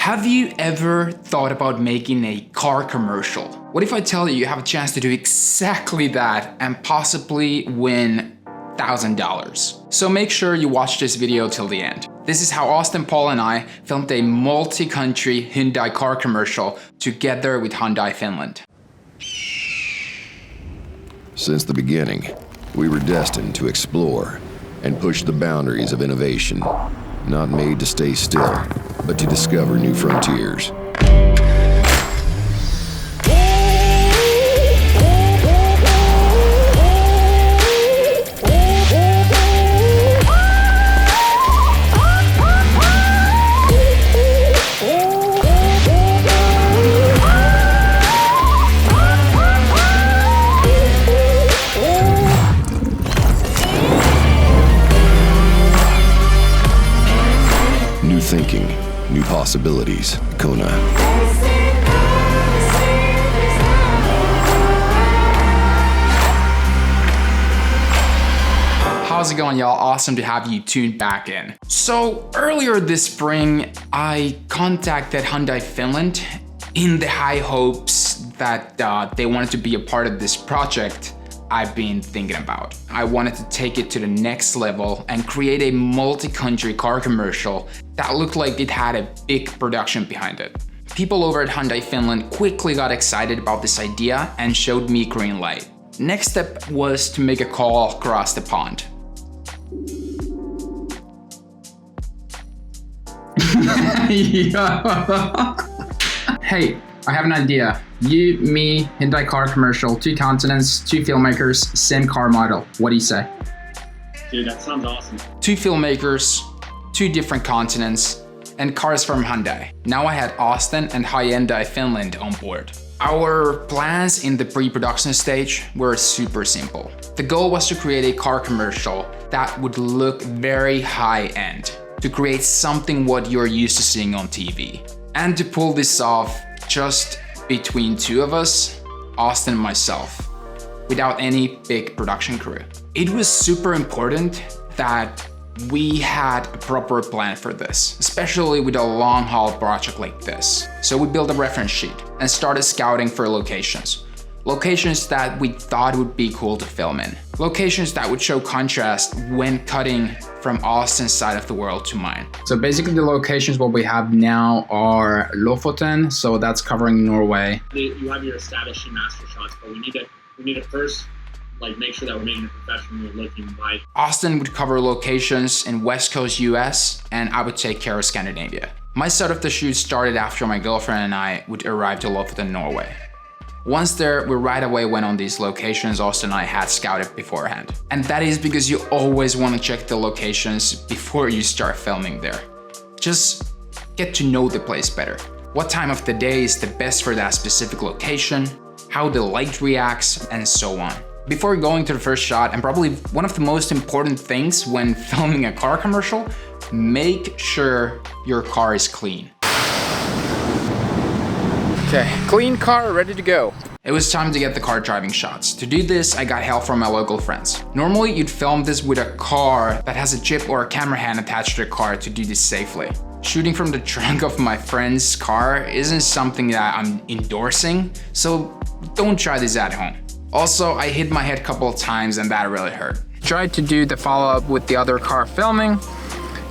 Have you ever thought about making a car commercial? What if I tell you you have a chance to do exactly that and possibly win $1,000? So make sure you watch this video till the end. This is how Austen Paul and I filmed a multi-country Hyundai car commercial together with Hyundai Finland. Since the beginning, we were destined to explore and push the boundaries of innovation, not made to stay still, but to discover new frontiers. New thinking, new possibilities. Kona. How's it going, y'all? Awesome to have you tuned back in. So earlier this spring, I contacted Hyundai Finland in the high hopes that they wanted to be a part of this project I've been thinking about. I wanted to take it to the next level and create a multi-country car commercial that looked like it had a big production behind it. People over at Hyundai Finland quickly got excited about this idea and showed me green light. Next step was to make a call across the pond. Hey, I have an idea. You, me, Hyundai car commercial, 2 continents, 2 filmmakers, same car model. What do you say? Dude, that sounds awesome. 2 filmmakers, 2 different continents, and cars from Hyundai. Now I had Austen and Hyundai Finland on board. Our plans in the pre-production stage were super simple. The goal was to create a car commercial that would look very high-end, to create something what you're used to seeing on TV. And to pull this off just between 2 of us, Austen and myself, without any big production crew. It was super important that we had a proper plan for this, especially with a long haul project like this. So we built a reference sheet and started scouting for locations. Locations that we thought would be cool to film in. Locations that would show contrast when cutting from Austen's side of the world to mine. So basically the locations what we have now are Lofoten, so that's covering Norway. You have your establishing master shots, but we need to first make sure that we're making a professional looking light. Austen would cover locations in West Coast US, and I would take care of Scandinavia. My side of the shoot started after my girlfriend and I would arrive to Lofoten, Norway. Once there, we right away went on these locations Austen and I had scouted beforehand. And that is because you always want to check the locations before you start filming there. Just get to know the place better. What time of the day is the best for that specific location, how the light reacts, and so on. Before going to the first shot, and probably one of the most important things when filming a car commercial, make sure your car is clean. Okay, clean car, ready to go. It was time to get the car driving shots. To do this, I got help from my local friends. Normally, you'd film this with a car that has a chip or a camera hand attached to the car to do this safely. Shooting from the trunk of my friend's car isn't something that I'm endorsing, so don't try this at home. Also, I hit my head a couple of times and that really hurt. Tried to do the follow-up with the other car filming,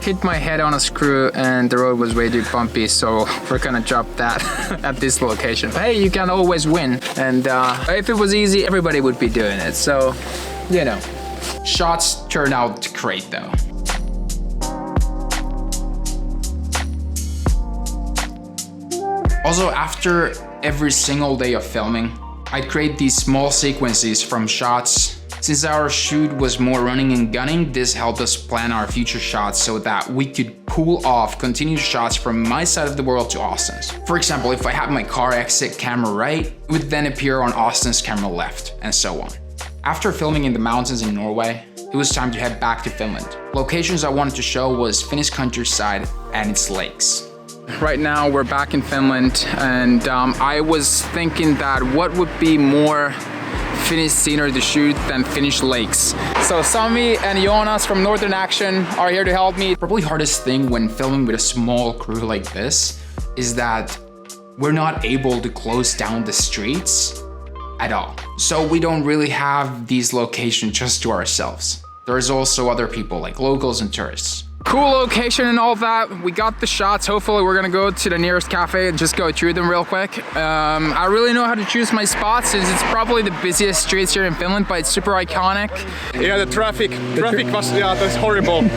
hit my head on a screw and the road was way too bumpy, so we're gonna drop that at this location. But hey, you can always win, and if it was easy, everybody would be doing it, so, you know. Shots turned out great though. Also, after every single day of filming, I'd create these small sequences from shots. Since our shoot was more running and gunning, this helped us plan our future shots so that we could pull off continuous shots from my side of the world to Austen's. For example, if I had my car exit camera right, it would then appear on Austen's camera left, and so on. After filming in the mountains in Norway, it was time to head back to Finland. Locations I wanted to show was Finnish countryside and its lakes. Right now we're back in Finland, and I was thinking that what would be more Finnish scenery to shoot than Finnish lakes. So Sami and Jonas from Northern Action are here to help me. Probably hardest thing when filming with a small crew like this is that we're not able to close down the streets at all. So we don't really have these locations just to ourselves. There's also other people like locals and tourists. Cool location and all that. We got the shots. Hopefully we're gonna go to the nearest cafe and just go through them real quick. I really know how to choose my spots since it's probably the busiest streets here in Finland, but it's super iconic. Yeah, the traffic was, yeah, that's horrible.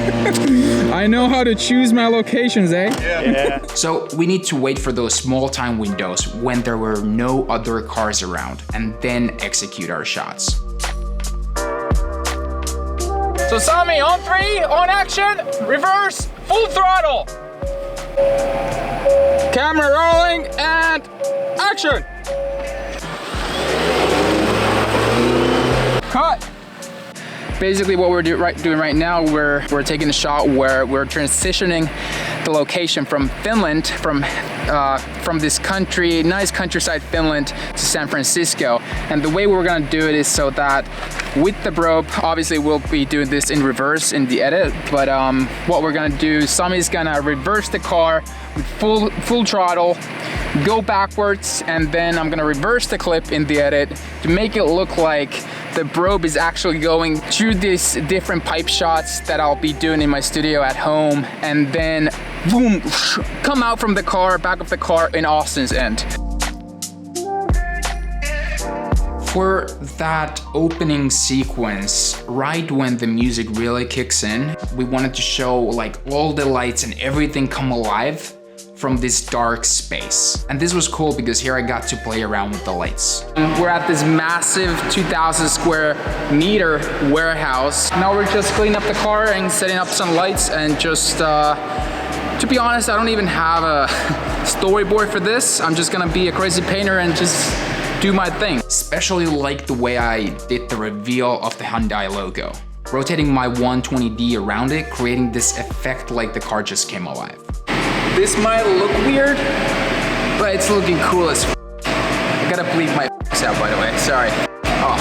I know how to choose my locations, eh? Yeah. So we need to wait for those small time windows when there were no other cars around and then execute our shots. So Sami, on 3, on action, reverse, full throttle. Camera rolling and action. Cut. Basically what we're doing right now, we're taking a shot where we're transitioning the location from Finland, from this country, nice countryside Finland to San Francisco. And the way we're gonna do it is so that with the probe, obviously we'll be doing this in reverse in the edit, but what we're gonna do, Sami's gonna reverse the car with full throttle, go backwards, and then I'm gonna reverse the clip in the edit to make it look like the probe is actually going through these different pipe shots that I'll be doing in my studio at home, and then boom, come out from the car, back of the car in Austin's end. For that opening sequence, right when the music really kicks in, we wanted to show like all the lights and everything come alive from this dark space. And this was cool because here I got to play around with the lights. We're at this massive 2,000 square meter warehouse. Now we're just cleaning up the car and setting up some lights and just, to be honest, I don't even have a storyboard for this. I'm just gonna be a crazy painter and just do my thing. Especially like the way I did the reveal of the Hyundai logo. Rotating my 120D around it, creating this effect like the car just came alive. This might look weird, but it's looking cool as f. I gotta bleep my f***s out, by the way, sorry. Oh.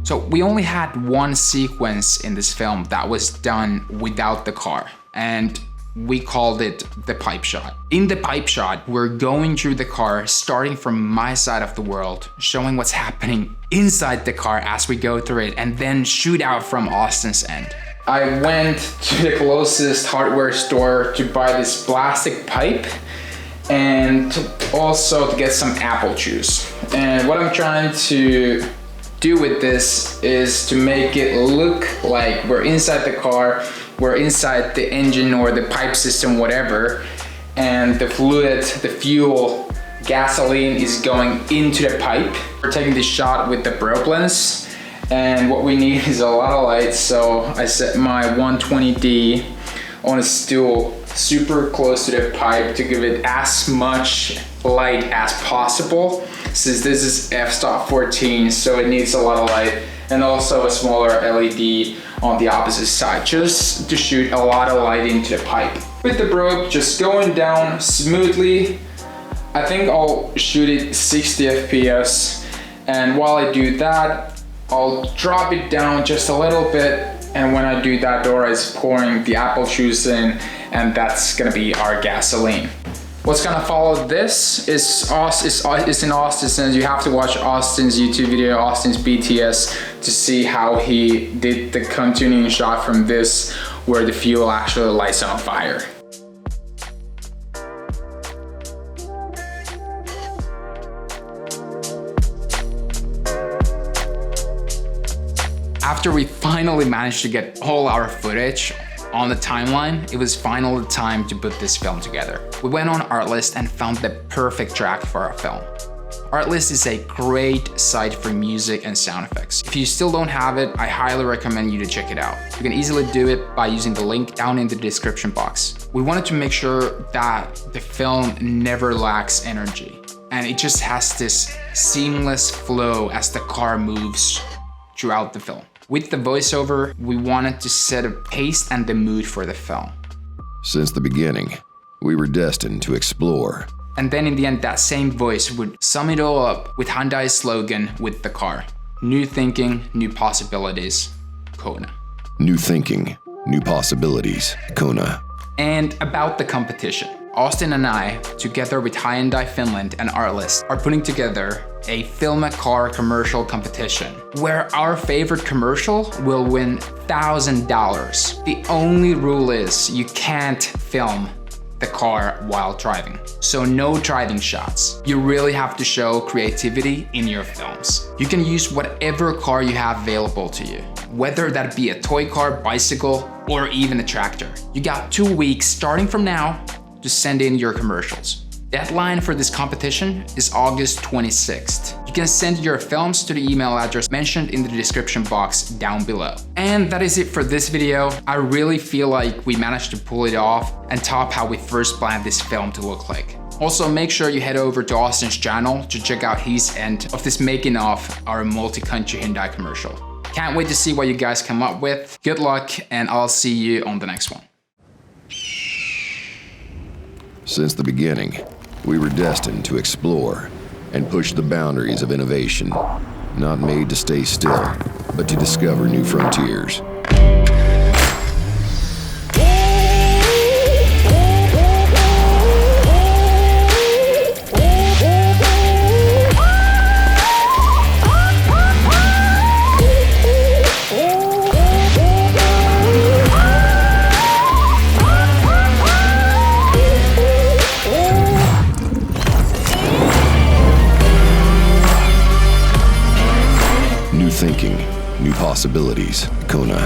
So we only had one sequence in this film that was done without the car, and we called it the pipe shot. In the pipe shot, we're going through the car, starting from my side of the world, showing what's happening inside the car as we go through it, and then shoot out from Austin's end. I went to the closest hardware store to buy this plastic pipe and also to get some apple juice. And what I'm trying to do with this is to make it look like we're inside the car, we're inside the engine or the pipe system, whatever, and the fluid, the fuel, gasoline is going into the pipe. We're taking this shot with the probe lens, and what we need is a lot of light, so I set my 120D on a stool super close to the pipe to give it as much light as possible, since this is f-stop 14, so it needs a lot of light, and also a smaller LED on the opposite side, just to shoot a lot of light into the pipe. With the probe just going down smoothly, I think I'll shoot it 60 FPS, and while I do that, I'll drop it down just a little bit, and when I do that, Dora is pouring the apple juice in, and that's gonna be our gasoline. What's gonna follow this is in Austin, and you have to watch Austin's YouTube video, Austin's BTS, to see how he did the continuing shot from this, where the fuel actually lights on fire. After we finally managed to get all our footage on the timeline, it was finally time to put this film together. We went on Artlist and found the perfect track for our film. Artlist is a great site for music and sound effects. If you still don't have it, I highly recommend you to check it out. You can easily do it by using the link down in the description box. We wanted to make sure that the film never lacks energy, and it just has this seamless flow as the car moves throughout the film. With the voiceover, we wanted to set a pace and the mood for the film. Since the beginning, we were destined to explore. And then in the end, that same voice would sum it all up with Hyundai's slogan with the car. New thinking, new possibilities, Kona. New thinking, new possibilities, Kona. And about the competition. Austen and I, together with Hyundai Finland and Artlist, are putting together a film a car commercial competition where our favorite commercial will win $1,000. The only rule is you can't film the car while driving. So no driving shots. You really have to show creativity in your films. You can use whatever car you have available to you, whether that be a toy car, bicycle, or even a tractor. You got 2 weeks starting from now to send in your commercials. Deadline for this competition is August 26th. You can send your films to the email address mentioned in the description box down below. And that is it for this video. I really feel like we managed to pull it off and top how we first planned this film to look like. Also, make sure you head over to Austen's channel to check out his end of this making of our multi-country Hyundai commercial. Can't wait to see what you guys come up with. Good luck, and I'll see you on the next one. Since the beginning, we were destined to explore and push the boundaries of innovation, not made to stay still, but to discover new frontiers. New thinking, new possibilities. Kona